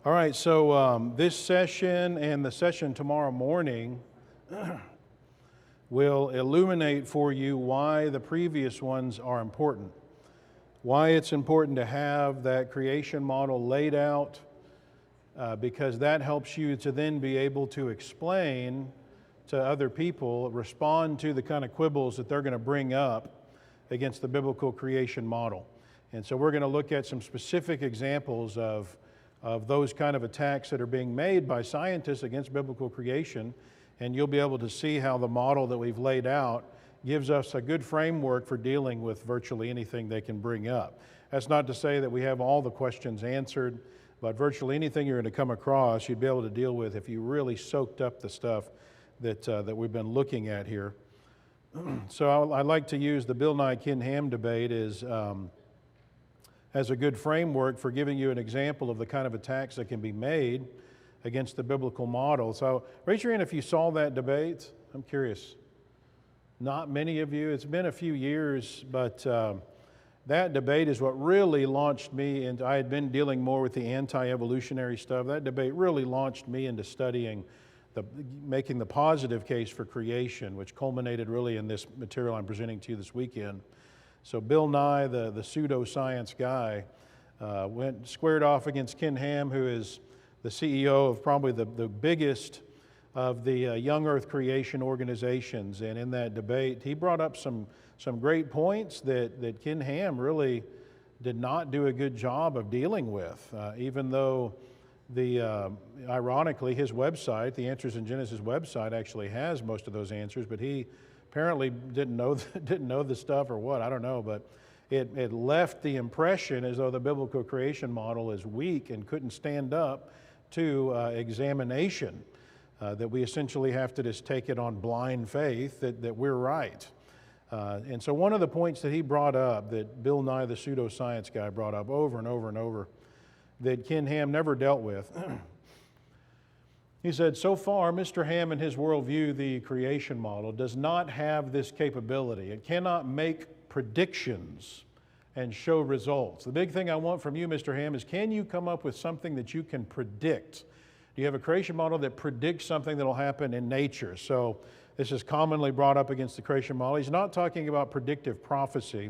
All right, so this session and the session tomorrow morning will illuminate for you why the previous ones are important, why it's important to have that creation model laid out, because that helps you to then be able to explain to other people, respond to the kind of quibbles that they're going to bring up against the biblical creation model. And so we're going to look at some specific examples of those kind of attacks that are being made by scientists against biblical creation, and you'll be able to see how the model that we've laid out gives us a good framework for dealing with virtually anything they can bring up. That's not to say that we have all the questions answered, but virtually anything you're going to come across, you'd be able to deal with if you really soaked up the stuff that we've been looking at here. So I like to use the Bill Nye Ken Ham debate as a good framework for giving you an example of the kind of attacks that can be made against the biblical model. So raise your hand if you saw that debate. I'm curious. Not many of you. It's been a few years, but that debate is what really launched me into, I had been dealing more with the anti-evolutionary stuff. That debate really launched me into studying making the positive case for creation, which culminated really in this material I'm presenting to you this weekend. So Bill Nye, the pseudoscience guy, went squared off against Ken Ham, who is the CEO of probably the biggest of the young earth creation organizations. And in that debate, he brought up some great points that Ken Ham really did not do a good job of dealing with, even though ironically, his website, the Answers in Genesis website, actually has most of those answers, but he apparently didn't know the stuff or what, I don't know, but it left the impression as though the biblical creation model is weak and couldn't stand up to examination, that we essentially have to just take it on blind faith that we're right. And so one of the points that he brought up, that Bill Nye, the pseudoscience guy, brought up over and over and over, that Ken Ham never dealt with. He said, so far, Mr. Ham and his worldview, the creation model, does not have this capability. It cannot make predictions and show results. The big thing I want from you, Mr. Ham, is can you come up with something that you can predict? Do you have a creation model that predicts something that will happen in nature? So this is commonly brought up against the creation model. He's not talking about predictive prophecy.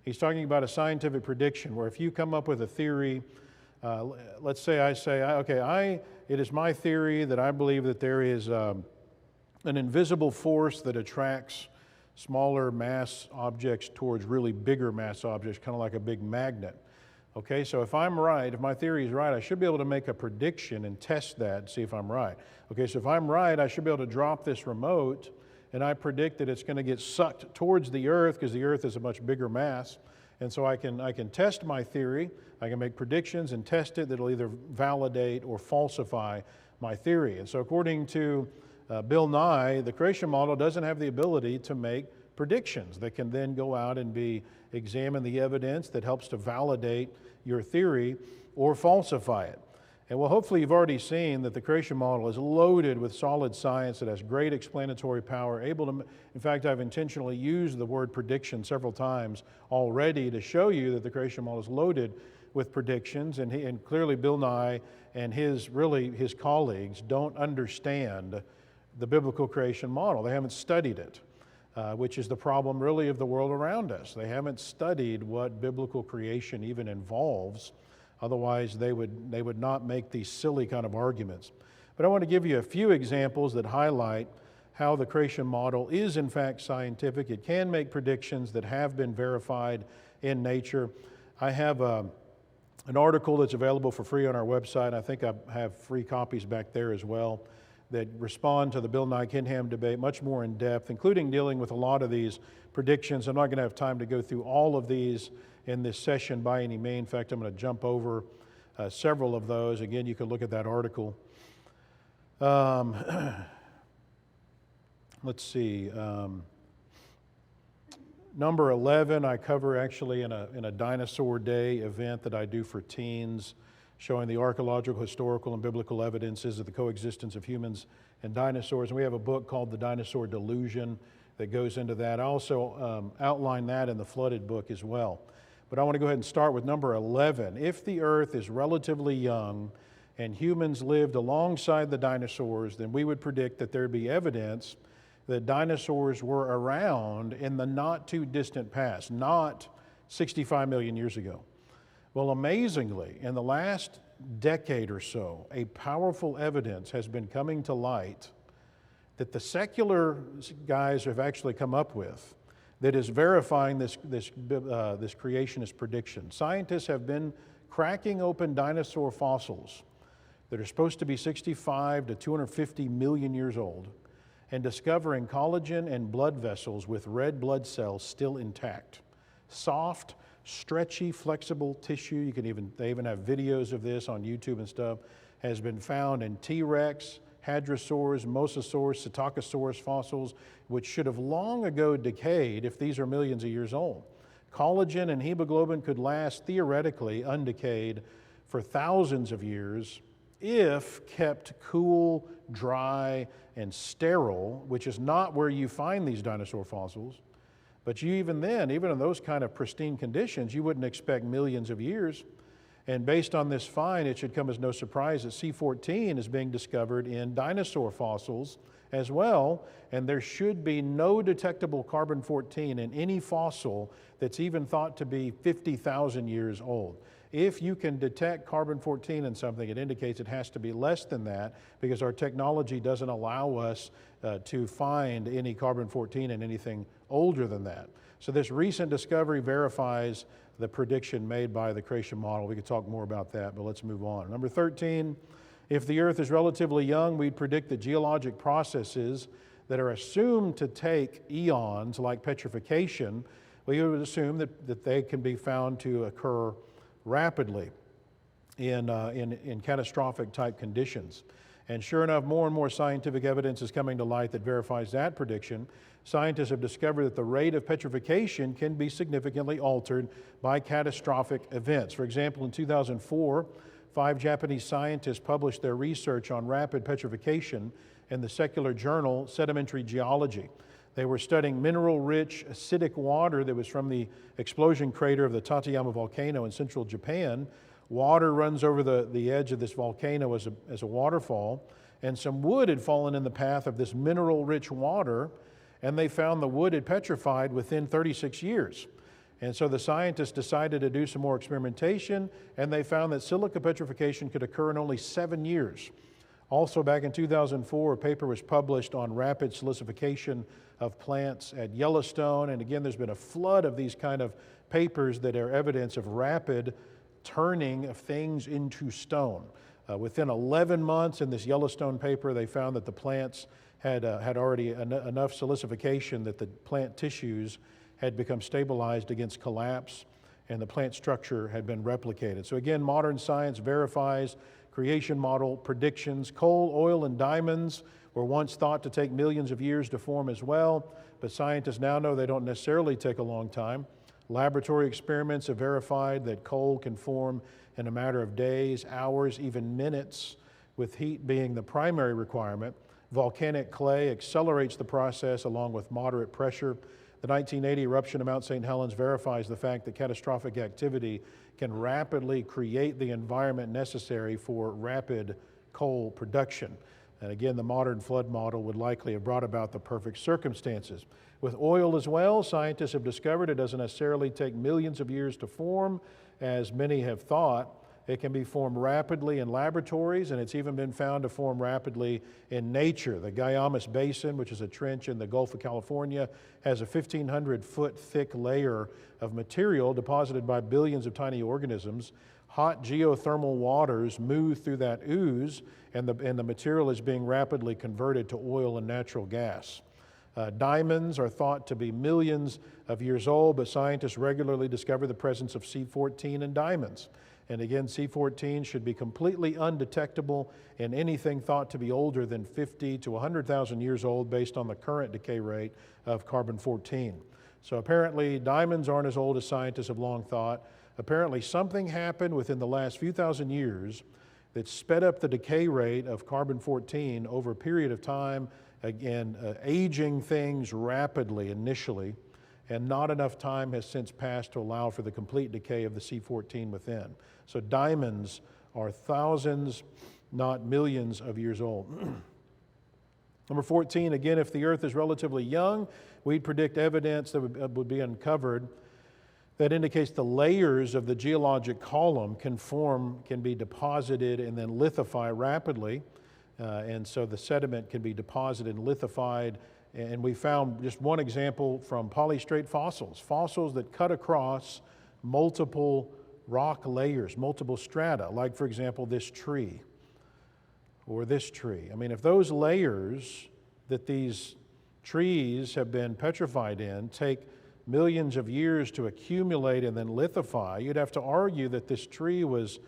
He's talking about a scientific prediction where if you come up with a theory, let's say I say, okay, it is my theory that I believe that there is an invisible force that attracts smaller mass objects towards really bigger mass objects, kind of like a big magnet. Okay, so if I'm right, if my theory is right, I should be able to make a prediction and test that and see if I'm right. Okay, so if I'm right, I should be able to drop this remote and I predict that it's going to get sucked towards the Earth because the Earth is a much bigger mass. And so I can test my theory, I can make predictions and test it that'll either validate or falsify my theory. And so according to Bill Nye, the creation model doesn't have the ability to make predictions that can then go out and examine the evidence that helps to validate your theory or falsify it. And well, hopefully you've already seen that the creation model is loaded with solid science that has great explanatory power, in fact, I've intentionally used the word prediction several times already to show you that the creation model is loaded with predictions, and clearly Bill Nye and his colleagues don't understand the biblical creation model. They haven't studied it, which is the problem really of the world around us. They haven't studied what biblical creation even involves. Otherwise, they would not make these silly kind of arguments. But I want to give you a few examples that highlight how the creation model is in fact scientific. It can make predictions that have been verified in nature. I have an article that's available for free on our website. I think I have free copies back there as well that respond to the Bill Nye Ken Ham debate much more in depth, including dealing with a lot of these predictions. I'm not going to have time to go through all of these in this session by any means. In fact, I'm going to jump over several of those. Again, you can look at that article. Let's see. Number 11, I cover actually in a Dinosaur Day event that I do for teens, showing the archaeological, historical, and biblical evidences of the coexistence of humans and dinosaurs. And we have a book called The Dinosaur Delusion that goes into that. I also outline that in the Flooded book as well. But I want to go ahead and start with number 11. If the earth is relatively young and humans lived alongside the dinosaurs, then we would predict that there'd be evidence that dinosaurs were around in the not too distant past, not 65 million years ago. Well, amazingly, in the last decade or so, a powerful evidence has been coming to light that the secular guys have actually come up with that is verifying this creationist prediction. Scientists have been cracking open dinosaur fossils that are supposed to be 65 to 250 million years old and discovering collagen and blood vessels with red blood cells still intact. Soft, stretchy, flexible tissue, they even have videos of this on YouTube and stuff, has been found in T-Rex, hadrosaurs, mosasaurs, psittacosaurus fossils, which should have long ago decayed if these are millions of years old. Collagen and hemoglobin could last theoretically undecayed for thousands of years if kept cool, dry, and sterile, which is not where you find these dinosaur fossils. But even in those kind of pristine conditions, you wouldn't expect millions of years. And based on this find, it should come as no surprise that C14 is being discovered in dinosaur fossils as well, and there should be no detectable carbon-14 in any fossil that's even thought to be 50,000 years old. If you can detect carbon-14 in something, it indicates it has to be less than that because our technology doesn't allow us to find any carbon-14 in anything older than that. So this recent discovery verifies the prediction made by the creation model. We could talk more about that, but let's move on. Number 13, if the Earth is relatively young, we'd predict that geologic processes that are assumed to take eons, like petrification, we would assume that they can be found to occur rapidly in catastrophic type conditions. And sure enough, more and more scientific evidence is coming to light that verifies that prediction. Scientists have discovered that the rate of petrification can be significantly altered by catastrophic events. For example, in 2004, 5 Japanese scientists published their research on rapid petrification in the secular journal Sedimentary Geology. They were studying mineral-rich acidic water that was from the explosion crater of the Tateyama volcano in central Japan. Water runs over the edge of this volcano as a waterfall, and some wood had fallen in the path of this mineral-rich water, and they found the wood had petrified within 36 years. And so the scientists decided to do some more experimentation, and they found that silica petrification could occur in only 7 years. Also, back in 2004, a paper was published on rapid silicification of plants at Yellowstone, and again, there's been a flood of these kind of papers that are evidence of rapid turning of things into stone. Within 11 months in this Yellowstone paper, they found that the plants had already enough silicification that the plant tissues had become stabilized against collapse, and the plant structure had been replicated. So again, modern science verifies creation model predictions. Coal, oil, and diamonds were once thought to take millions of years to form as well, but scientists now know they don't necessarily take a long time. Laboratory experiments have verified that coal can form in a matter of days, hours, even minutes, with heat being the primary requirement. Volcanic clay accelerates the process along with moderate pressure. The 1980 eruption of Mount St. Helens verifies the fact that catastrophic activity can rapidly create the environment necessary for rapid coal production. And again, the modern flood model would likely have brought about the perfect circumstances. With oil as well, scientists have discovered it doesn't necessarily take millions of years to form, as many have thought. It can be formed rapidly in laboratories, and it's even been found to form rapidly in nature. The Guaymas Basin, which is a trench in the Gulf of California, has a 1,500-foot thick layer of material deposited by billions of tiny organisms. Hot geothermal waters move through that ooze, and the material is being rapidly converted to oil and natural gas. Diamonds are thought to be millions of years old, but scientists regularly discover the presence of C14 in diamonds. And again, C14 should be completely undetectable in anything thought to be older than 50 to 100,000 years old based on the current decay rate of carbon-14. So apparently diamonds aren't as old as scientists have long thought. Apparently something happened within the last few thousand years that sped up the decay rate of carbon-14 over a period of time, again, aging things rapidly initially. and not enough time has since passed to allow for the complete decay of the C14 within. So diamonds are thousands, not millions of years old. Number 14, again, if the Earth is relatively young, we'd predict evidence that would be uncovered that indicates the layers of the geologic column can be deposited and then lithify rapidly. And so the sediment can be deposited and lithified. And we found just one example from polystrate fossils, fossils that cut across multiple rock layers, multiple strata, like, for example, this tree or this tree. I mean, if those layers that these trees have been petrified in take millions of years to accumulate and then lithify, you'd have to argue that this tree was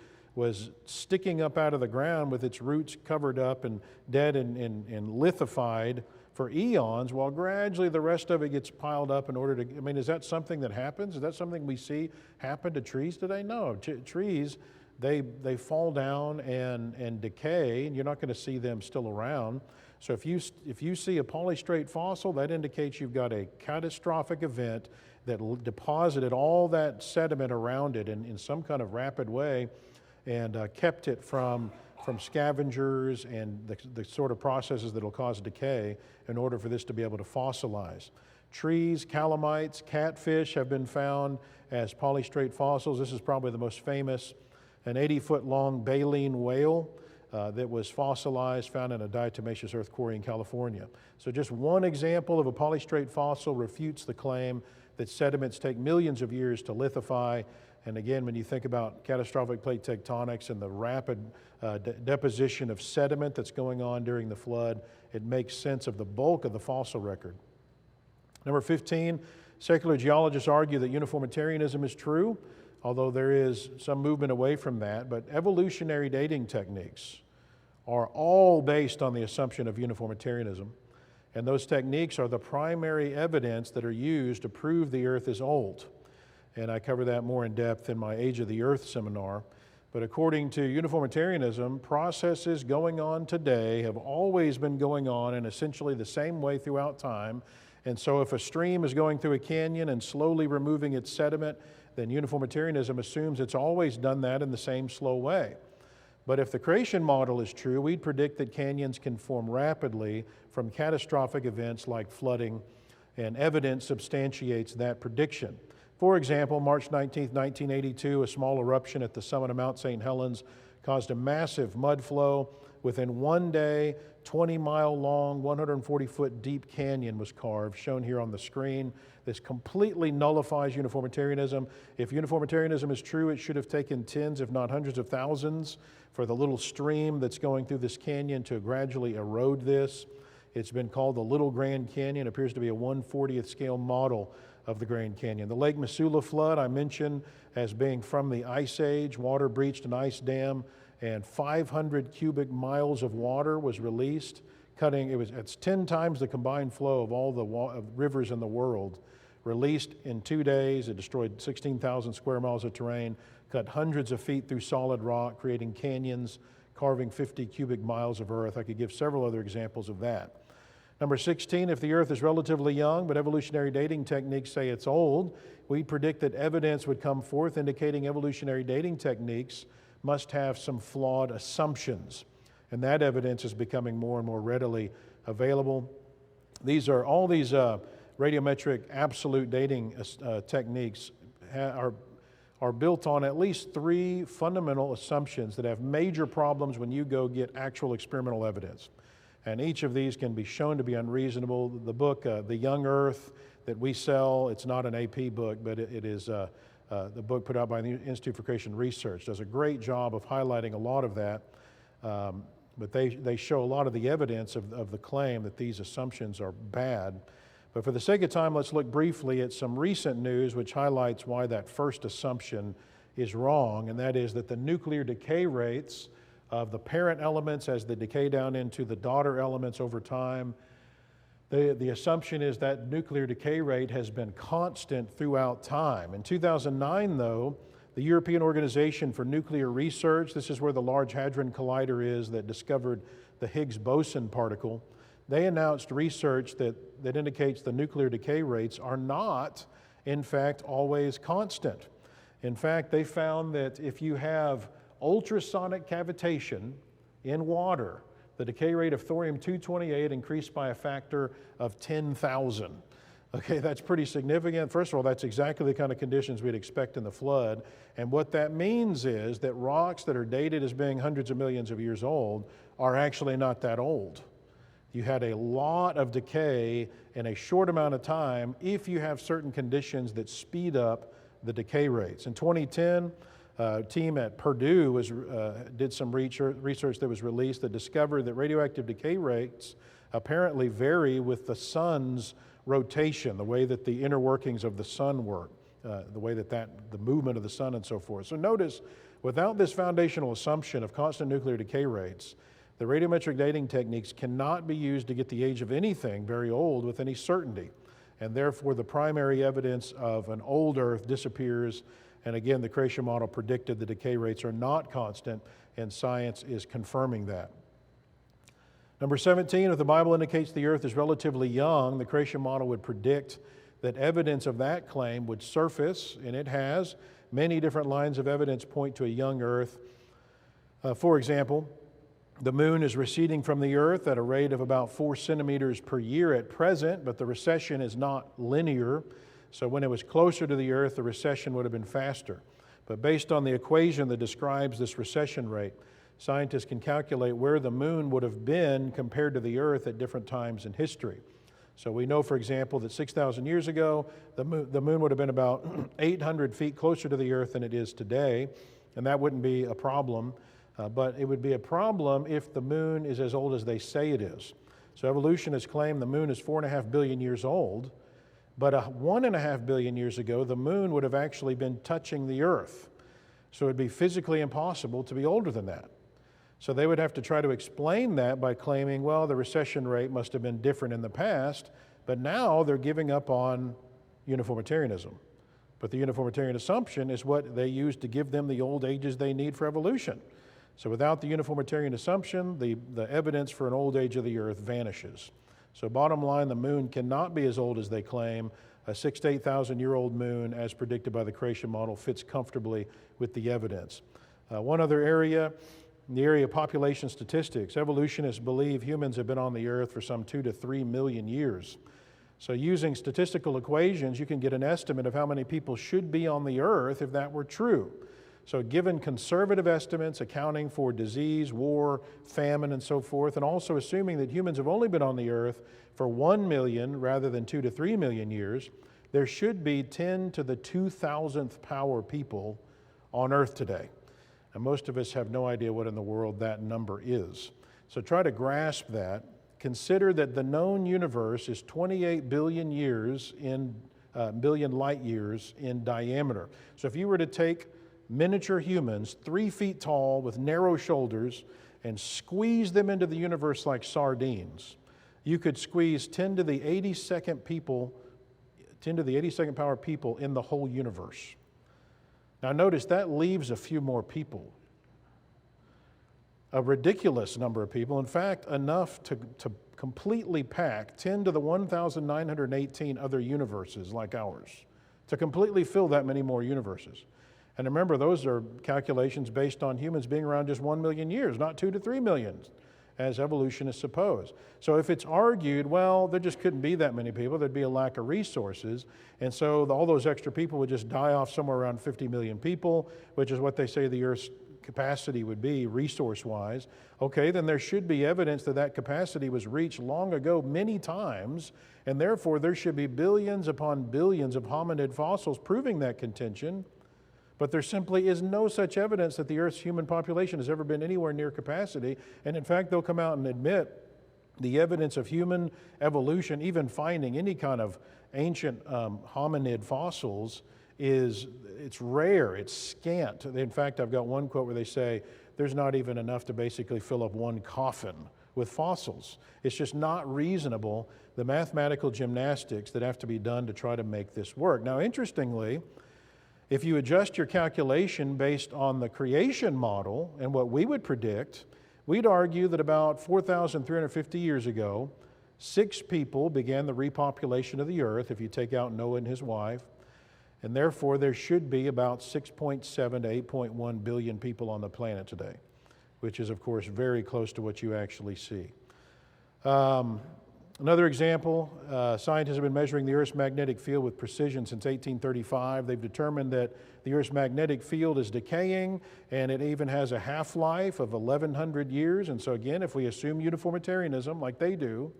sticking up out of the ground with its roots covered up and dead and lithified for eons, while gradually the rest of it gets piled up in order to, I mean, is that something that happens? Is that something we see happen to trees today? No, trees, they fall down and decay, and you're not going to see them still around. So if you see a polystrate fossil, that indicates you've got a catastrophic event that deposited all that sediment around it in some kind of rapid way and kept it from scavengers and the sort of processes that will cause decay in order for this to be able to fossilize. Trees, calamites, catfish have been found as polystrate fossils. This is probably the most famous, an 80-foot long baleen whale that was fossilized, found in a diatomaceous earth quarry in California. So just one example of a polystrate fossil refutes the claim that sediments take millions of years to lithify. And again, when you think about catastrophic plate tectonics and the rapid deposition of sediment that's going on during the flood, it makes sense of the bulk of the fossil record. Number 15, secular geologists argue that uniformitarianism is true, although there is some movement away from that. But evolutionary dating techniques are all based on the assumption of uniformitarianism. And those techniques are the primary evidence that are used to prove the Earth is old. And I cover that more in depth in my Age of the Earth seminar. But according to uniformitarianism, processes going on today have always been going on in essentially the same way throughout time. And so if a stream is going through a canyon and slowly removing its sediment, then uniformitarianism assumes it's always done that in the same slow way. But if the creation model is true, we'd predict that canyons can form rapidly from catastrophic events like flooding, and evidence substantiates that prediction. For example, March 19, 1982, a small eruption at the summit of Mount St. Helens caused a massive mud flow. Within one day, 20-mile-long, 140-foot deep canyon was carved, shown here on the screen. This completely nullifies uniformitarianism. If uniformitarianism is true, it should have taken tens, if not hundreds of thousands, for the little stream that's going through this canyon to gradually erode this. It's been called the Little Grand Canyon. It appears to be a 1/40th scale model of the Grand Canyon. The Lake Missoula flood I mentioned as being from the Ice Age. Water breached an ice dam, and 500 cubic miles of water was released, it's 10 times the combined flow of all the rivers in the world. Released in 2 days, it destroyed 16,000 square miles of terrain, cut hundreds of feet through solid rock, creating canyons, carving 50 cubic miles of earth. I could give several other examples of that. Number 16, if the Earth is relatively young, but evolutionary dating techniques say it's old, we predict that evidence would come forth indicating evolutionary dating techniques must have some flawed assumptions. And that evidence is becoming more and more readily available. All these radiometric absolute dating techniques are built on at least 3 fundamental assumptions that have major problems when you go get actual experimental evidence. And each of these can be shown to be unreasonable. The book, The Young Earth, that we sell, it's not an AP book, but it is the book put out by the Institute for Creation Research, does a great job of highlighting a lot of that. But they show a lot of the evidence of the claim that these assumptions are bad. But for the sake of time, let's look briefly at some recent news which highlights why that first assumption is wrong, and that is that the nuclear decay rates of the parent elements as they decay down into the daughter elements over time, the assumption is that nuclear decay rate has been constant throughout time. In 2009, though, the European Organization for Nuclear Research, this is where the Large Hadron Collider is that discovered the Higgs boson particle, they announced research that indicates the nuclear decay rates are not, in fact, always constant. In fact, they found that if you have ultrasonic cavitation in water, the decay rate of thorium-228 increased by a factor of 10,000. Okay, that's pretty significant. First of all, that's exactly the kind of conditions we'd expect in the flood. And what that means is that rocks that are dated as being hundreds of millions of years old are actually not that old. You had a lot of decay in a short amount of time if you have certain conditions that speed up the decay rates. In 2010, a team at Purdue did some research that was released that discovered that radioactive decay rates apparently vary with the sun's rotation, the way that the inner workings of the sun work, the way that the movement of the sun and so forth. So notice, without this foundational assumption of constant nuclear decay rates, the radiometric dating techniques cannot be used to get the age of anything very old with any certainty. And therefore, the primary evidence of an old Earth disappears. And again, the creation model predicted the decay rates are not constant, and science is confirming that. Number 17, if the Bible indicates the earth is relatively young, the creation model would predict that evidence of that claim would surface, and it has. Many different lines of evidence point to a young earth. For example, the moon is receding from the earth at a rate of about 4 centimeters per year at present, but the recession is not linear. So when it was closer to the earth, the recession would have been faster. But based on the equation that describes this recession rate, scientists can calculate where the moon would have been compared to the earth at different times in history. So we know, for example, that 6,000 years ago, the moon would have been about 800 feet closer to the earth than it is today, and that wouldn't be a problem. But it would be a problem if the moon is as old as they say it is. So evolution has claimed the moon is 4.5 billion years old, but 1.5 billion years ago, the moon would have actually been touching the earth. So it would be physically impossible to be older than that. So they would have to try to explain that by claiming, well, the recession rate must have been different in the past, but now they're giving up on uniformitarianism. But the uniformitarian assumption is what they use to give them the old ages they need for evolution. So without the uniformitarian assumption, the evidence for an old age of the earth vanishes. So bottom line, the moon cannot be as old as they claim. A 6,000 to 8,000 year old moon, as predicted by the creation model, fits comfortably with the evidence. One other area, in the area of population statistics, evolutionists believe humans have been on the earth for some 2 to 3 million years. So using statistical equations, you can get an estimate of how many people should be on the earth if that were true. So given conservative estimates accounting for disease, war, famine, and so forth, and also assuming that humans have only been on the earth for 1 million rather than 2 to 3 million years, there should be 10 to the 2,000th power people on earth today. And most of us have no idea what in the world that number is. So try to grasp that. Consider that the known universe is 28 billion years in billion light years in diameter. So if you were to take miniature humans 3 feet tall with narrow shoulders and squeeze them into the universe like sardines, you could squeeze 10 to the 82nd power people in the whole universe. Now notice that leaves a few more people. A ridiculous number of people. In fact, enough to completely pack 10 to the 1,918 other universes like ours, to completely fill that many more universes. And remember, those are calculations based on humans being around just 1 million years, not 2 to 3 million, as evolutionists suppose. So if it's argued, well, there just couldn't be that many people, there'd be a lack of resources, and so all those extra people would just die off somewhere around 50 million people, which is what they say the Earth's capacity would be resource-wise. Okay, then there should be evidence that that capacity was reached long ago many times, and therefore there should be billions upon billions of hominid fossils proving that contention. But there simply is no such evidence that the Earth's human population has ever been anywhere near capacity. And in fact, they'll come out and admit the evidence of human evolution, even finding any kind of ancient hominid fossils, it's rare, it's scant. In fact, I've got one quote where they say, there's not even enough to basically fill up one coffin with fossils. It's just not reasonable, the mathematical gymnastics that have to be done to try to make this work. Now, interestingly, if you adjust your calculation based on the creation model and what we would predict, we'd argue that about 4,350 years ago, 6 people began the repopulation of the earth, if you take out Noah and his wife, and therefore there should be about 6.7 to 8.1 billion people on the planet today, which is, of course, very close to what you actually see. Another example, scientists have been measuring the Earth's magnetic field with precision since 1835. They've determined that the Earth's magnetic field is decaying, and it even has a half-life of 1,100 years. And so again, if we assume uniformitarianism like they do,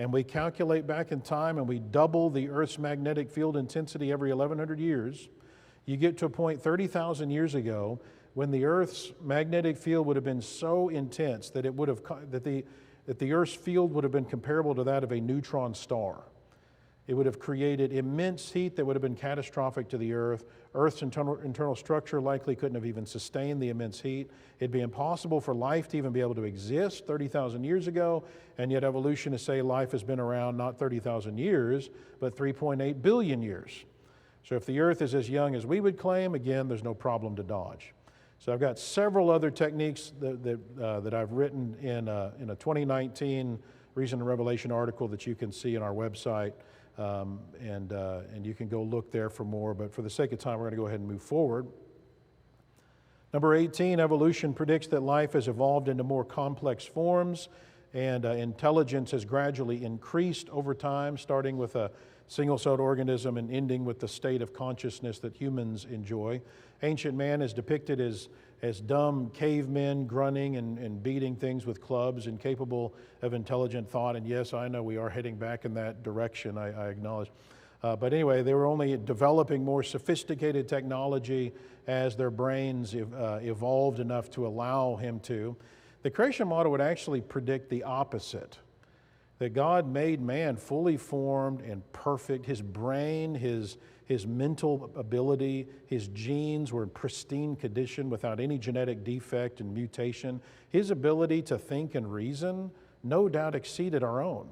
and we calculate back in time and we double the Earth's magnetic field intensity every 1,100 years, you get to a point 30,000 years ago when the Earth's magnetic field would have been so intense that it would have that the Earth's field would have been comparable to that of a neutron star. It would have created immense heat that would have been catastrophic to the Earth. Earth's internal structure likely couldn't have even sustained the immense heat. It'd be impossible for life to even be able to exist 30,000 years ago, and yet evolutionists say life has been around not 30,000 years, but 3.8 billion years. So if the Earth is as young as we would claim, again, there's no problem to dodge. So I've got several other techniques that I've written in a 2019 Reason and Revelation article that you can see on our website, and you can go look there for more. But for the sake of time, we're going to go ahead and move forward. Number 18, evolution predicts that life has evolved into more complex forms, and intelligence has gradually increased over time, starting with a single-celled organism and ending with the state of consciousness that humans enjoy. Ancient man is depicted as dumb cavemen grunting and beating things with clubs, incapable of intelligent thought. And yes, I know we are heading back in that direction, I acknowledge. But anyway, they were only developing more sophisticated technology as their brains evolved enough to allow him to. The creation model would actually predict the opposite, that God made man fully formed and perfect. His brain, his mental ability, his genes were in pristine condition without any genetic defect and mutation. His ability to think and reason no doubt exceeded our own.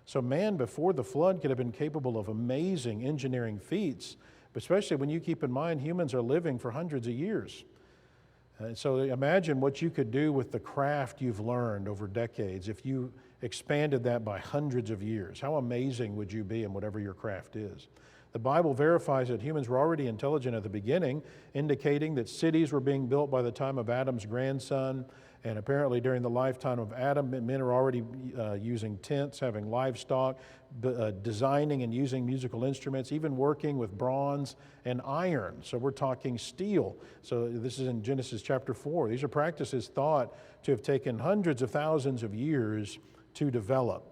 So man before the flood could have been capable of amazing engineering feats, especially when you keep in mind humans are living for hundreds of years. So imagine what you could do with the craft you've learned over decades if you expanded that by hundreds of years. How amazing would you be in whatever your craft is? The Bible verifies that humans were already intelligent at the beginning, indicating that cities were being built by the time of Adam's grandson, and apparently during the lifetime of Adam, men are already using tents, having livestock, designing and using musical instruments, even working with bronze and iron. So we're talking steel. So this is in Genesis chapter 4. These are practices thought to have taken hundreds of thousands of years to develop.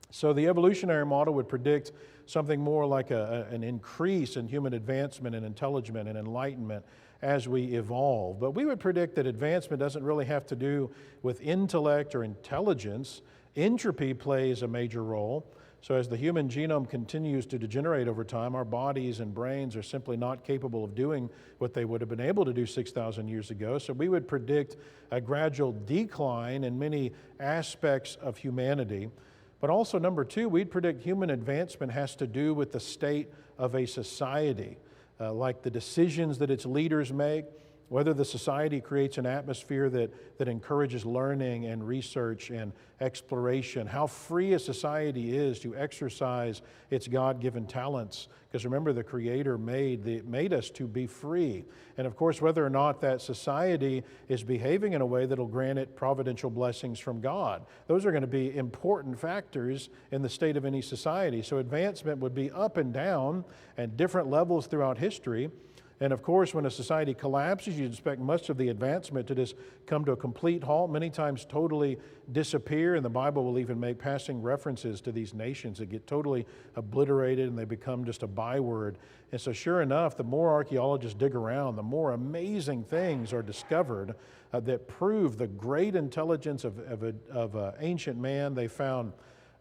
So the evolutionary model would predict something more like an increase in human advancement and intelligence and enlightenment as we evolve. But we would predict that advancement doesn't really have to do with intellect or intelligence. Entropy plays a major role. So as the human genome continues to degenerate over time, our bodies and brains are simply not capable of doing what they would have been able to do 6,000 years ago. So we would predict a gradual decline in many aspects of humanity. But also, number 2, we'd predict human advancement has to do with the state of a society, like the decisions that its leaders make, whether the society creates an atmosphere that encourages learning and research and exploration, how free a society is to exercise its God-given talents. Because remember, the Creator made us to be free. And of course, whether or not that society is behaving in a way that will grant it providential blessings from God. Those are going to be important factors in the state of any society. So advancement would be up and down at different levels throughout history. And of course, when a society collapses, you'd expect much of the advancement to just come to a complete halt, many times totally disappear, and the Bible will even make passing references to these nations that get totally obliterated and they become just a byword. And so sure enough, the more archaeologists dig around, the more amazing things are discovered that prove the great intelligence of ancient man. They found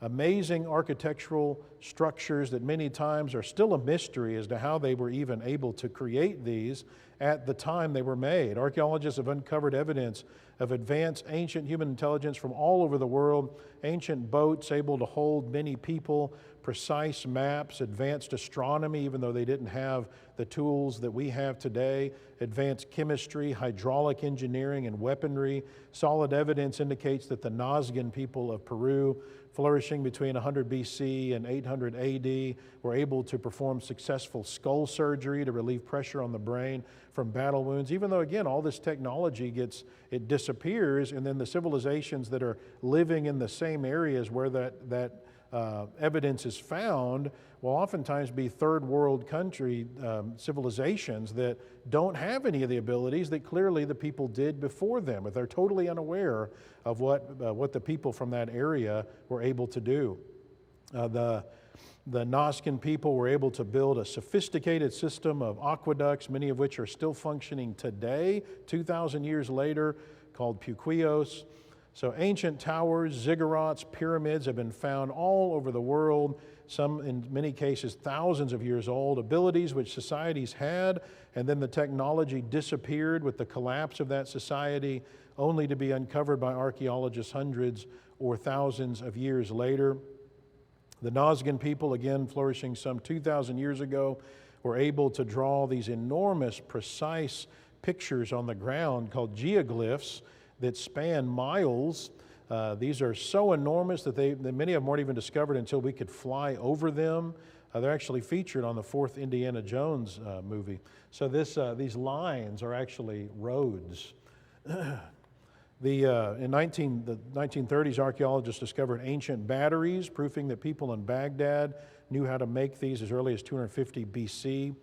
amazing architectural structures that many times are still a mystery as to how they were even able to create these at the time they were made. Archaeologists have uncovered evidence of advanced ancient human intelligence from all over the world, ancient boats able to hold many people, precise maps, advanced astronomy, even though they didn't have the tools that we have today, advanced chemistry, hydraulic engineering, and weaponry. Solid evidence indicates that the Nazcan people of Peru, flourishing between 100 BC and 800 AD, were able to perform successful skull surgery to relieve pressure on the brain from battle wounds. Even though, again, all this technology it disappears, and then the civilizations that are living in the same areas where that evidence is found will oftentimes be third world country civilizations that don't have any of the abilities that clearly the people did before them, but they're totally unaware of what the people from that area were able to do. The Nazcan people were able to build a sophisticated system of aqueducts, many of which are still functioning today, 2,000 years later, called puquios. So ancient towers, ziggurats, pyramids have been found all over the world, some in many cases thousands of years old, abilities which societies had, and then the technology disappeared with the collapse of that society, only to be uncovered by archaeologists hundreds or thousands of years later. The Nazcan people, again flourishing some 2,000 years ago, were able to draw these enormous, precise pictures on the ground called geoglyphs that span miles. These are so enormous that many of them weren't even discovered until we could fly over them. They're actually featured on the fourth Indiana Jones movie. So these lines are actually roads. In the 1930s, archaeologists discovered ancient batteries, proving that people in Baghdad knew how to make these as early as 250 BC.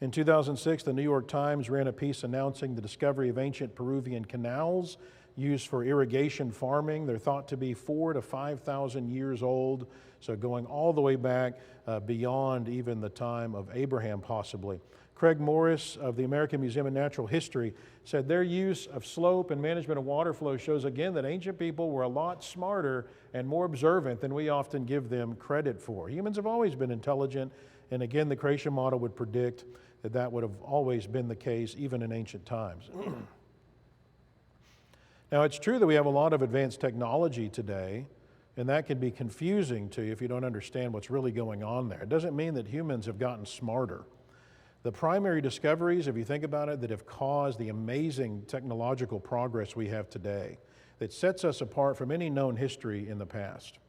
In 2006, the New York Times ran a piece announcing the discovery of ancient Peruvian canals used for irrigation farming. They're thought to be 4,000 to 5,000 years old, so going all the way back beyond even the time of Abraham, possibly. Craig Morris of the American Museum of Natural History said their use of slope and management of water flow shows again that ancient people were a lot smarter and more observant than we often give them credit for. Humans have always been intelligent, and again, the creation model would predict that would have always been the case, even in ancient times. Now, it's true that we have a lot of advanced technology today, and that can be confusing to you if you don't understand what's really going on there. It doesn't mean that humans have gotten smarter. The primary discoveries, if you think about it, that have caused the amazing technological progress we have today, that sets us apart from any known history in the past.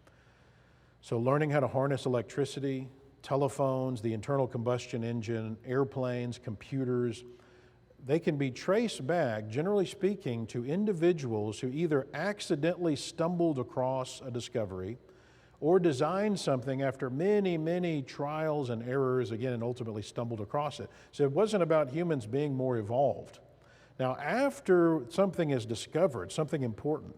So learning how to harness electricity, telephones, the internal combustion engine, airplanes, computers, they can be traced back, generally speaking, to individuals who either accidentally stumbled across a discovery or designed something after many, many trials and errors, again, and ultimately stumbled across it. So it wasn't about humans being more evolved. Now, after something is discovered, something important,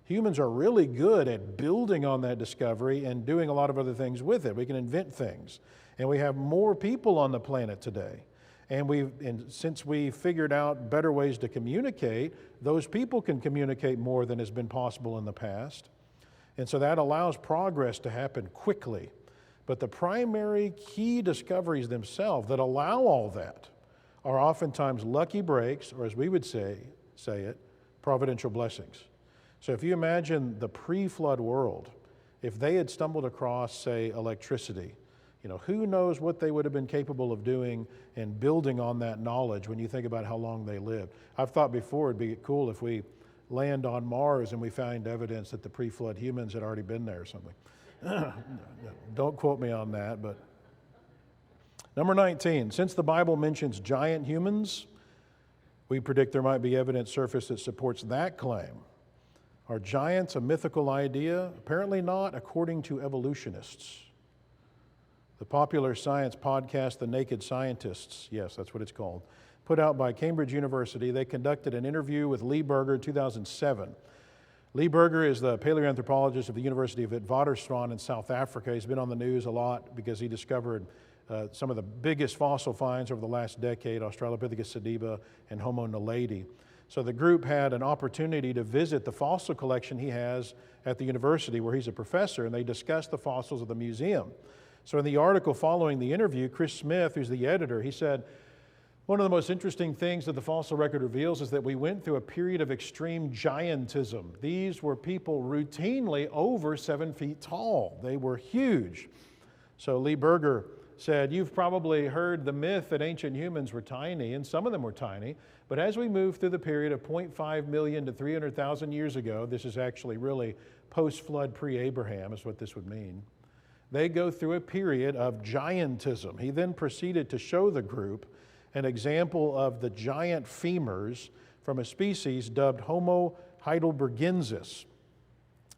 humans are really good at building on that discovery and doing a lot of other things with it. We can invent things. And we have more people on the planet today. And since we figured out better ways to communicate, those people can communicate more than has been possible in the past. And so that allows progress to happen quickly. But the primary key discoveries themselves that allow all that are oftentimes lucky breaks, or as we would say it, providential blessings. So if you imagine the pre-flood world, if they had stumbled across, say, electricity, who knows what they would have been capable of doing and building on that knowledge when you think about how long they lived. I've thought before it'd be cool if we land on Mars and we find evidence that the pre-flood humans had already been there or something. Don't quote me on that, but. Number 19, since the Bible mentions giant humans, we predict there might be evidence surfaced that supports that claim. Are giants a mythical idea? Apparently not, according to evolutionists. The popular science podcast, The Naked Scientists, yes, that's what it's called, put out by Cambridge University, they conducted an interview with Lee Berger in 2007. Lee Berger is the paleoanthropologist of the University of Witwatersrand in South Africa. He's been on the news a lot because he discovered some of the biggest fossil finds over the last decade, Australopithecus sediba and Homo naledi. So the group had an opportunity to visit the fossil collection he has at the university where he's a professor, and they discussed the fossils of the museum. So in the article following the interview, Chris Smith, who's the editor, he said, one of the most interesting things that the fossil record reveals is that we went through a period of extreme giantism. These were people routinely over 7 feet tall. They were huge. So Lee Berger said, you've probably heard the myth that ancient humans were tiny, and some of them were tiny, but as we move through the period of 0.5 million to 300,000 years ago, this is actually really post-flood, pre-Abraham is what this would mean, they go through a period of giantism. He then proceeded to show the group an example of the giant femurs from a species dubbed Homo heidelbergensis.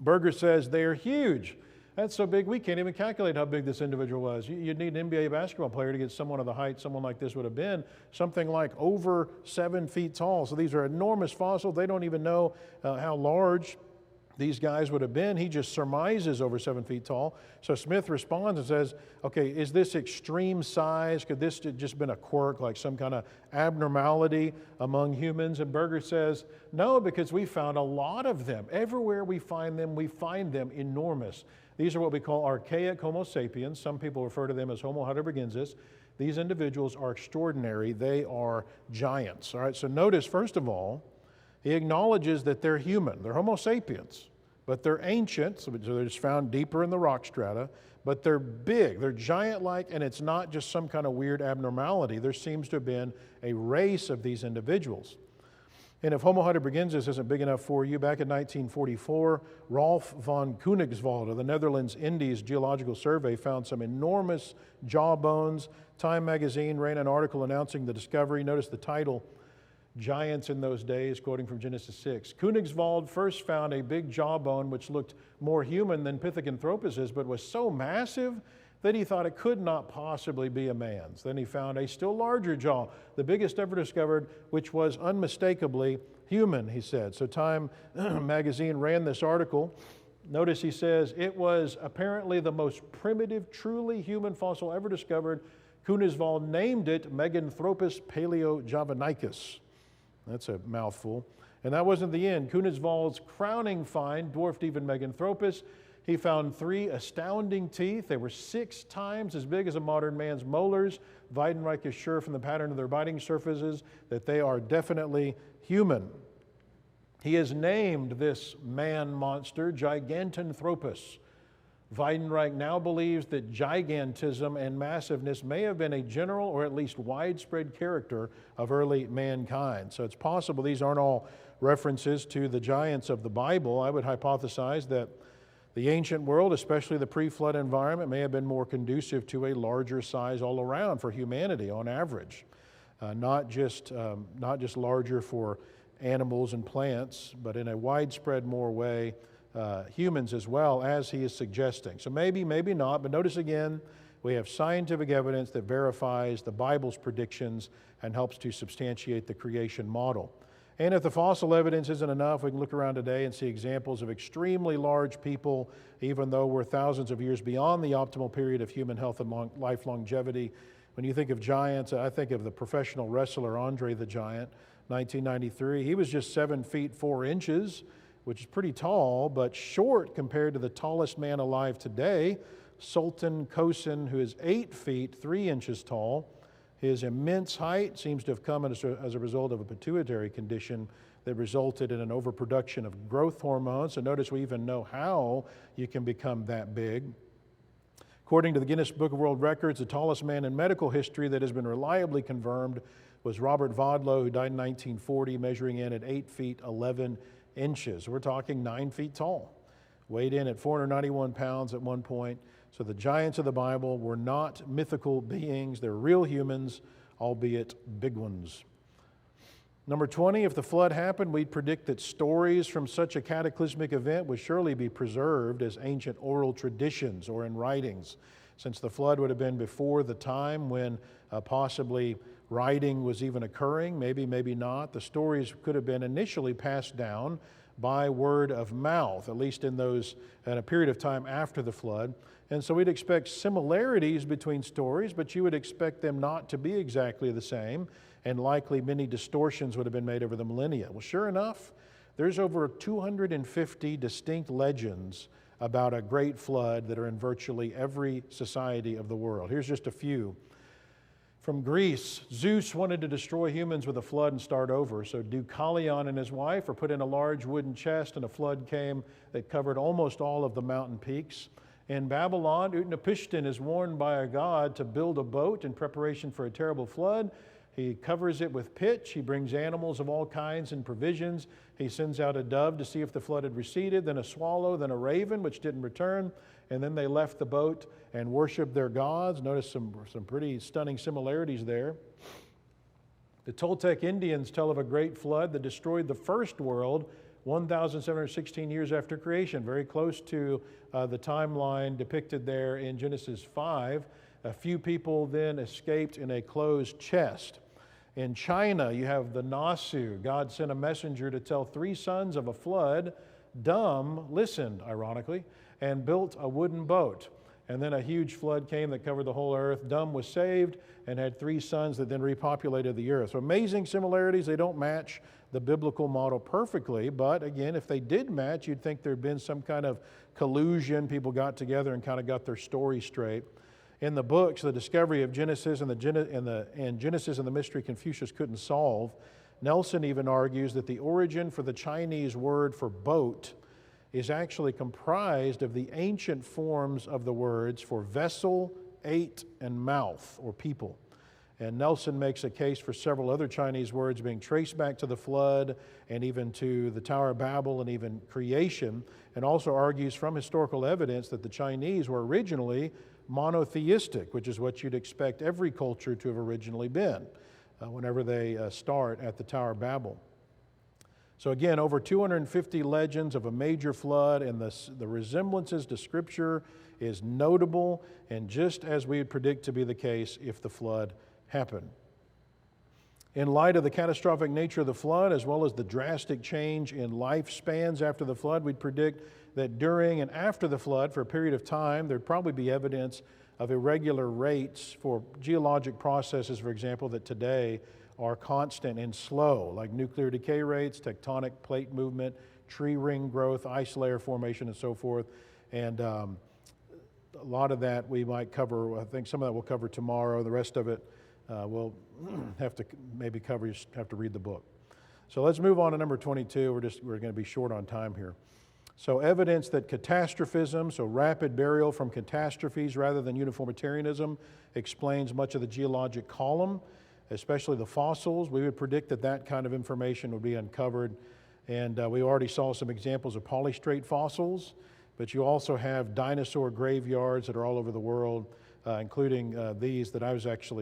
Berger says they are huge. That's so big we can't even calculate how big this individual was. You'd need an NBA basketball player to get someone of the height someone like this would have been, something like over 7 feet tall. So these are enormous fossils. They don't even know how large these guys would have been. He just surmises over 7 feet tall. So Smith responds and says, okay, is this extreme size? Could this have just been a quirk, like some kind of abnormality among humans? And Berger says, no, because we found a lot of them. Everywhere we find them enormous. These are what we call archaic Homo sapiens. Some people refer to them as Homo heidelbergensis. These individuals are extraordinary. They are giants. All right, so notice, first of all, he acknowledges that they're human. They're Homo sapiens, but they're ancient, so they're just found deeper in the rock strata, but they're big. They're giant-like, and it's not just some kind of weird abnormality. There seems to have been a race of these individuals. And if Homo heidelbergensis isn't big enough for you, back in 1944, Rolf von Koenigswald of the Netherlands Indies Geological Survey found some enormous jawbones. Time magazine ran an article announcing the discovery. Notice the title, Giants in Those Days, quoting from Genesis 6. Koenigswald first found a big jawbone which looked more human than Pithecanthropus's, but was so massive that he thought it could not possibly be a man's. Then he found a still larger jaw, the biggest ever discovered, which was unmistakably human, he said. So Time magazine ran this article. Notice he says, it was apparently the most primitive, truly human fossil ever discovered. Koenigswald named it Meganthropus paleojavanicus. That's a mouthful. And that wasn't the end. Koenigswald's crowning find dwarfed even Meganthropus. He found 3 astounding teeth. They were 6 times as big as a modern man's molars. Weidenreich is sure from the pattern of their biting surfaces that they are definitely human. He has named this man monster Gigantanthropus. Weidenreich now believes that gigantism and massiveness may have been a general or at least widespread character of early mankind. So it's possible these aren't all references to the giants of the Bible. I would hypothesize that the ancient world, especially the pre-flood environment, may have been more conducive to a larger size all around for humanity on average. Not just larger for animals and plants, but in a widespread more way, humans as well, as he is suggesting. So maybe, maybe not, but notice again, we have scientific evidence that verifies the Bible's predictions and helps to substantiate the creation model. And if the fossil evidence isn't enough, we can look around today and see examples of extremely large people, even though we're thousands of years beyond the optimal period of human health and life longevity. When you think of giants, I think of the professional wrestler Andre the Giant, 1993. He was just 7 feet 4 inches, which is pretty tall, but short compared to the tallest man alive today, Sultan Kosin, who is 8 feet 3 inches tall. His immense height seems to have come as a result of a pituitary condition that resulted in an overproduction of growth hormones. So notice we even know how you can become that big. According to the Guinness Book of World Records, the tallest man in medical history that has been reliably confirmed was Robert Vodlow, who died in 1940, measuring in at 8 feet 11 inches. We're talking 9 feet tall. Weighed in at 491 pounds at one point. So the giants of the Bible were not mythical beings. They're real humans, albeit big ones. Number 20, if the flood happened, we'd predict that stories from such a cataclysmic event would surely be preserved as ancient oral traditions or in writings, since the flood would have been before the time when possibly writing was even occurring, maybe not. The stories could have been initially passed down by word of mouth, at least in a period of time after the flood. And so we'd expect similarities between stories, but you would expect them not to be exactly the same, and likely many distortions would have been made over the millennia. Well, sure enough, there's over 250 distinct legends about a great flood that are in virtually every society of the world. Here's just a few. From Greece, Zeus wanted to destroy humans with a flood and start over, so Deucalion and his wife were put in a large wooden chest, and a flood came that covered almost all of the mountain peaks. In Babylon, Utnapishtim is warned by a god to build a boat in preparation for a terrible flood. He covers it with pitch. He brings animals of all kinds and provisions. He sends out a dove to see if the flood had receded, then a swallow, then a raven, which didn't return. And then they left the boat and worshiped their gods. Notice some pretty stunning similarities there. The Toltec Indians tell of a great flood that destroyed the first world 1,716 years after creation, very close to the timeline depicted there in Genesis 5. A few people then escaped in a closed chest. In China, you have the Nasu. God sent a messenger to tell 3 sons of a flood. Dumb listened, ironically, and built a wooden boat. And then a huge flood came that covered the whole earth. Dumb was saved and had 3 sons that then repopulated the earth. So amazing similarities. They don't match the biblical model perfectly, but again, if they did match, you'd think there'd been some kind of collusion. People got together and kind of got their story straight. In the books, the discovery of Genesis and Genesis and the mystery Confucius couldn't solve, Nelson even argues that the origin for the Chinese word for boat is actually comprised of the ancient forms of the words for vessel, ate, and mouth, or people. And Nelson makes a case for several other Chinese words being traced back to the flood and even to the Tower of Babel and even creation, and also argues from historical evidence that the Chinese were originally monotheistic, which is what you'd expect every culture to have originally been whenever they start at the Tower of Babel. So again, over 250 legends of a major flood, and the resemblances to Scripture is notable, and just as we would predict to be the case if the flood happened. In light of the catastrophic nature of the flood, as well as the drastic change in lifespans after the flood, we'd predict that during and after the flood, for a period of time, there'd probably be evidence of irregular rates for geologic processes, for example, that today are constant and slow, like nuclear decay rates, tectonic plate movement, tree ring growth, ice layer formation, and so forth. And a lot of that we might cover. I think some of that we'll cover tomorrow. The rest of it we'll have to maybe cover. You have to read the book. So let's move on to number 22. We're going to be short on time here. So evidence that catastrophism, so rapid burial from catastrophes rather than uniformitarianism, explains much of the geologic column, especially the fossils. We would predict that that kind of information would be uncovered. And we already saw some examples of polystrate fossils, but you also have dinosaur graveyards that are all over the world, including these that I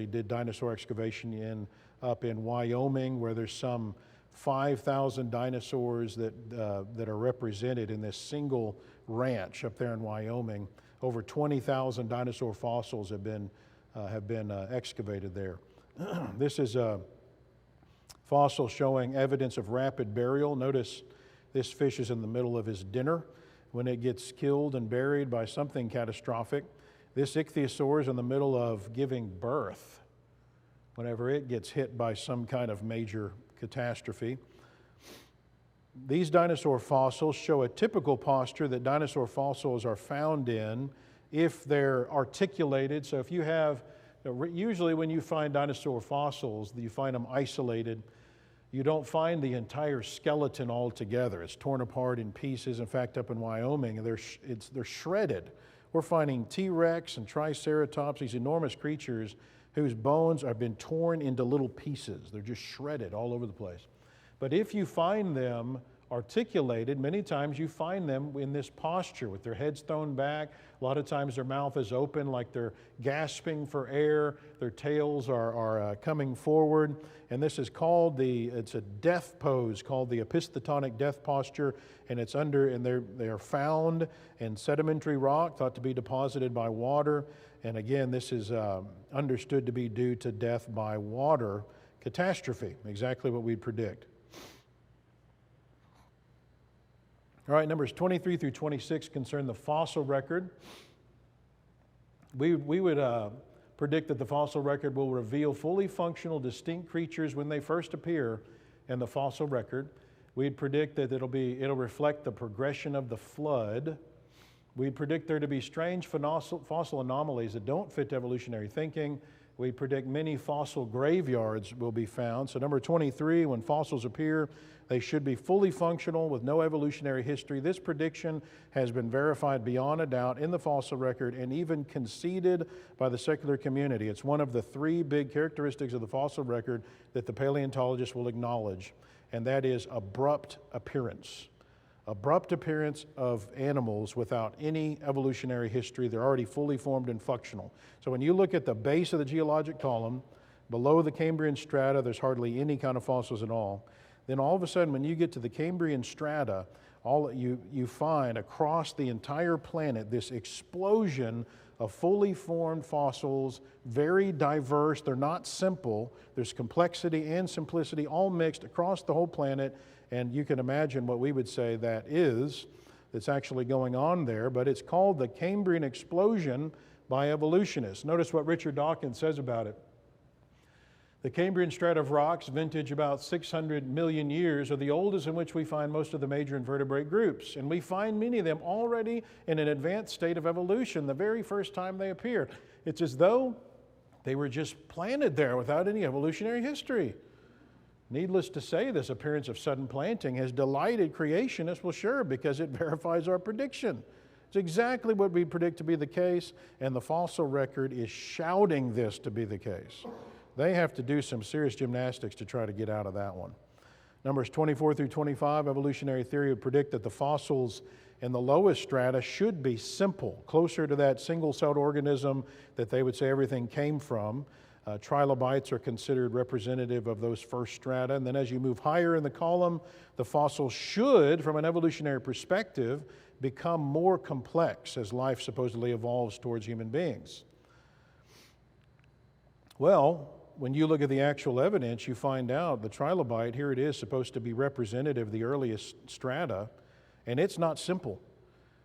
did dinosaur excavation up in Wyoming, where there's some 5,000 dinosaurs that are represented in this single ranch up there in Wyoming. Over 20,000 dinosaur fossils have been excavated there. This is a fossil showing evidence of rapid burial. Notice this fish is in the middle of his dinner when it gets killed and buried by something catastrophic. This ichthyosaur is in the middle of giving birth whenever it gets hit by some kind of major catastrophe. These dinosaur fossils show a typical posture that dinosaur fossils are found in if they're articulated. So if you have, usually when you find dinosaur fossils, you find them isolated. You don't find the entire skeleton all together. It's torn apart in pieces. In fact, up in Wyoming, they're shredded. We're finding T-Rex and Triceratops, these enormous creatures whose bones have been torn into little pieces. They're just shredded all over the place. But if you find them articulated, many times you find them in this posture with their heads thrown back. A lot of times their mouth is open like they're gasping for air. Their tails are coming forward. And this is called it's a death pose called the Epistatonic death posture. And they are found in sedimentary rock, thought to be deposited by water. And again, this is understood to be due to death by water catastrophe, exactly what we'd predict. All right, numbers 23 through 26 concern the fossil record. We would predict that the fossil record will reveal fully functional, distinct creatures when they first appear in the fossil record. We'd predict that it'll reflect the progression of the flood. We'd predict there to be strange fossil anomalies that don't fit evolutionary thinking, We predict many fossil graveyards will be found. So number 23, when fossils appear, they should be fully functional with no evolutionary history. This prediction has been verified beyond a doubt in the fossil record and even conceded by the secular community. It's one of the three big characteristics of the fossil record that the paleontologists will acknowledge, and that is abrupt appearance. Abrupt appearance of animals without any evolutionary history. They're already fully formed and functional. So when you look at the base of the geologic column, below the Cambrian strata, there's hardly any kind of fossils at all. Then all of a sudden, when you get to the Cambrian strata, you find across the entire planet this explosion of fully formed fossils, very diverse. They're not simple. There's complexity and simplicity all mixed across the whole planet. And you can imagine what we would say that is, that's actually going on there. But it's called the Cambrian explosion by evolutionists. Notice what Richard Dawkins says about it. The Cambrian strata of rocks, vintage about 600 million years, are the oldest in which we find most of the major invertebrate groups. And we find many of them already in an advanced state of evolution the very first time they appear. It's as though they were just planted there without any evolutionary history. Needless to say, this appearance of sudden planting has delighted creationists, well, sure, because it verifies our prediction. It's exactly what we predict to be the case, and the fossil record is shouting this to be the case. They have to do some serious gymnastics to try to get out of that one. Numbers 24 through 25, evolutionary theory would predict that the fossils in the lowest strata should be simple, closer to that single-celled organism that they would say everything came from. Trilobites are considered representative of those first strata. And then as you move higher in the column, the fossils should, from an evolutionary perspective, become more complex as life supposedly evolves towards human beings. Well, when you look at the actual evidence, you find out the trilobite, here it is, supposed to be representative of the earliest strata, and it's not simple.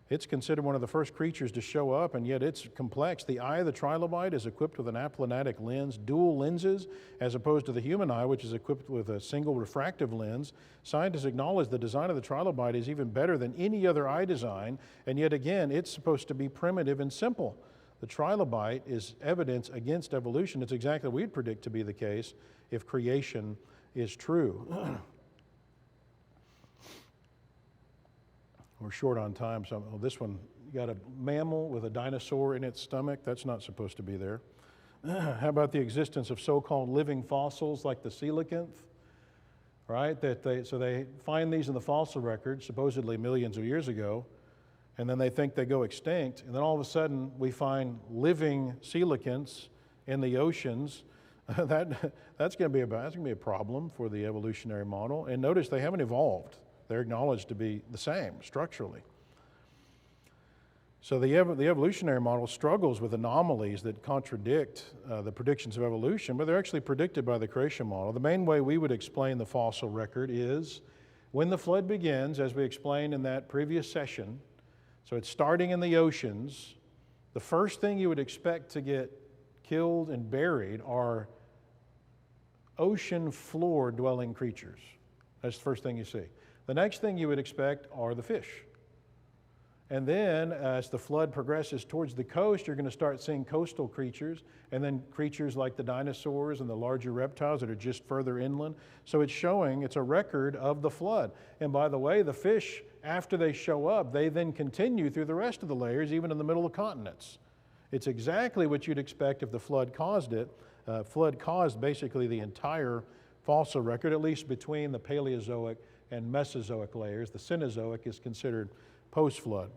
It's considered one of the first creatures to show up, and yet it's complex. The eye of the trilobite is equipped with an aplanatic lens, dual lenses, as opposed to the human eye, which is equipped with a single refractive lens. Scientists acknowledge the design of the trilobite is even better than any other eye design, and yet again, it's supposed to be primitive and simple. The trilobite is evidence against evolution. It's exactly what we'd predict to be the case if creation is true. We're short on time, so this one, you got a mammal with a dinosaur in its stomach. That's not supposed to be there. How about the existence of so-called living fossils like the coelacanth, right? So they find these in the fossil record, supposedly millions of years ago, and then they think they go extinct, and then all of a sudden we find living coelacanths in the oceans. That's going to be a problem for the evolutionary model. And notice they haven't evolved. They're acknowledged to be the same structurally. So the evolutionary model struggles with anomalies that contradict the predictions of evolution, but they're actually predicted by the creation model. The main way we would explain the fossil record is when the flood begins, as we explained in that previous session. So it's starting in the oceans. The first thing you would expect to get killed and buried are ocean floor dwelling creatures. That's the first thing you see. The next thing you would expect are the fish. And then as the flood progresses towards the coast, you're going to start seeing coastal creatures, and then creatures like the dinosaurs and the larger reptiles that are just further inland. So it's a record of the flood. And by the way, the fish, after they show up, they then continue through the rest of the layers, even in the middle of continents. It's exactly what you'd expect if the flood caused it. Flood caused basically the entire fossil record, at least between the Paleozoic and Mesozoic layers. The Cenozoic is considered post-flood.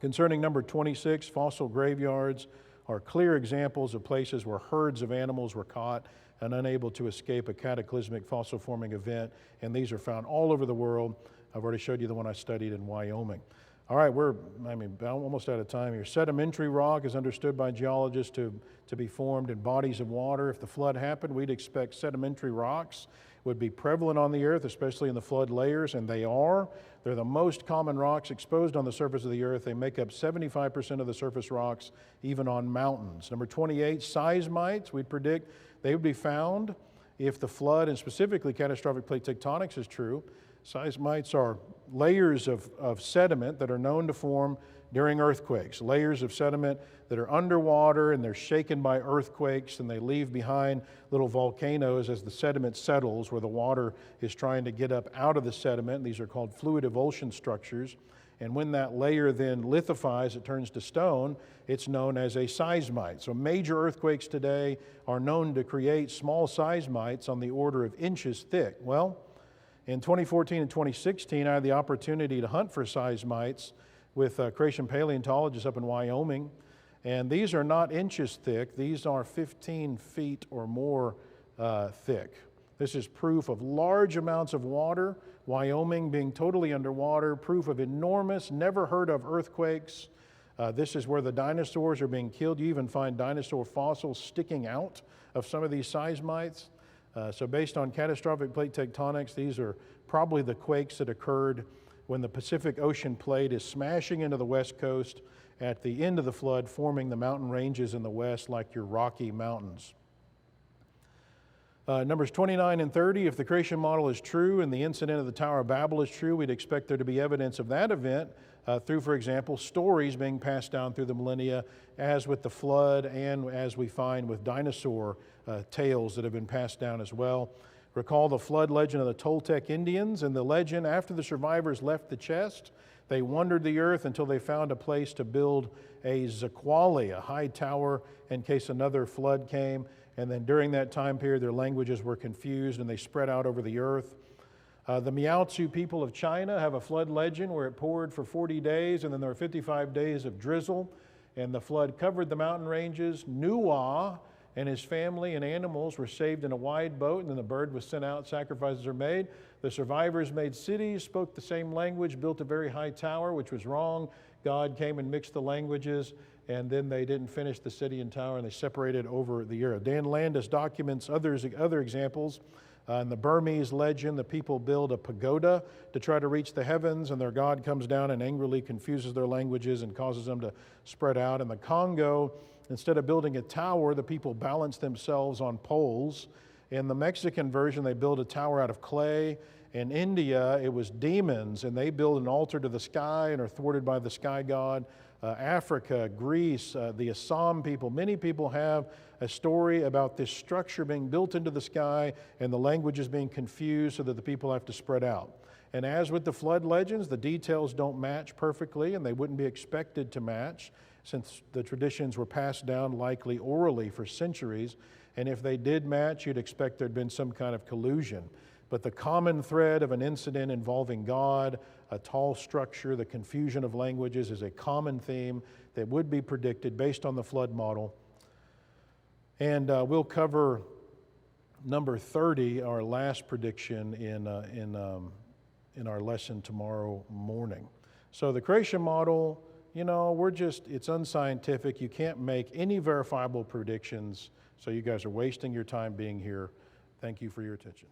Concerning number 26, fossil graveyards are clear examples of places where herds of animals were caught and unable to escape a cataclysmic fossil-forming event, and these are found all over the world. I've already showed you the one I studied in Wyoming. All right, we're almost out of time here. Sedimentary rock is understood by geologists to be formed in bodies of water. If the flood happened, we'd expect sedimentary rocks would be prevalent on the earth, especially in the flood layers, and they are. They're the most common rocks exposed on the surface of the earth. They make up 75% of the surface rocks, even on mountains. Number 28, seismites. We'd predict they would be found if the flood, and specifically catastrophic plate tectonics, is true. Seismites are layers of sediment that are known to form during earthquakes. Layers of sediment that are underwater and they're shaken by earthquakes and they leave behind little volcanoes as the sediment settles where the water is trying to get up out of the sediment. These are called fluid avulsion structures. And when that layer then lithifies, it turns to stone, it's known as a seismite. So major earthquakes today are known to create small seismites on the order of inches thick. Well, in 2014 and 2016, I had the opportunity to hunt for seismites with Croatian paleontologists up in Wyoming. And these are not inches thick, these are 15 feet or more thick. This is proof of large amounts of water, Wyoming being totally underwater, proof of enormous, never heard of earthquakes. This is where the dinosaurs are being killed. You even find dinosaur fossils sticking out of some of these seismites. So based on catastrophic plate tectonics, these are probably the quakes that occurred when the Pacific Ocean plate is smashing into the west coast at the end of the flood, forming the mountain ranges in the west like your Rocky Mountains. Numbers 29 and 30, if the creation model is true and the incident of the Tower of Babel is true, we'd expect there to be evidence of that event through, for example, stories being passed down through the millennia, as with the flood and as we find with dinosaur tales that have been passed down as well. Recall the flood legend of the Toltec Indians, and the legend, after the survivors left the chest, they wandered the earth until they found a place to build a zaquali, a high tower, in case another flood came. And then during that time period, their languages were confused and they spread out over the earth. The Miaotzu people of China have a flood legend where it poured for 40 days and then there were 55 days of drizzle and the flood covered the mountain ranges. Nuwa and his family and animals were saved in a wide boat, and then the bird was sent out, sacrifices are made. The survivors made cities, spoke the same language, built a very high tower, which was wrong. God came and mixed the languages, and then they didn't finish the city and tower, and they separated over the earth. Dan Landis documents other examples. In the Burmese legend, the people build a pagoda to try to reach the heavens, and their god comes down and angrily confuses their languages and causes them to spread out. In the Congo, instead of building a tower, the people balance themselves on poles. In the Mexican version, they build a tower out of clay. In India, it was demons, and they build an altar to the sky and are thwarted by the sky god. Africa, Greece, the Assam people, many people have a story about this structure being built into the sky and the languages being confused so that the people have to spread out. And as with the flood legends, the details don't match perfectly, and they wouldn't be expected to match since the traditions were passed down likely orally for centuries. And if they did match, you'd expect there'd been some kind of collusion. But the common thread of an incident involving God, a tall structure, the confusion of languages is a common theme that would be predicted based on the flood model. And we'll cover number 30, our last prediction, in our lesson tomorrow morning. So the creation model, it's unscientific. You can't make any verifiable predictions. So you guys are wasting your time being here. Thank you for your attention.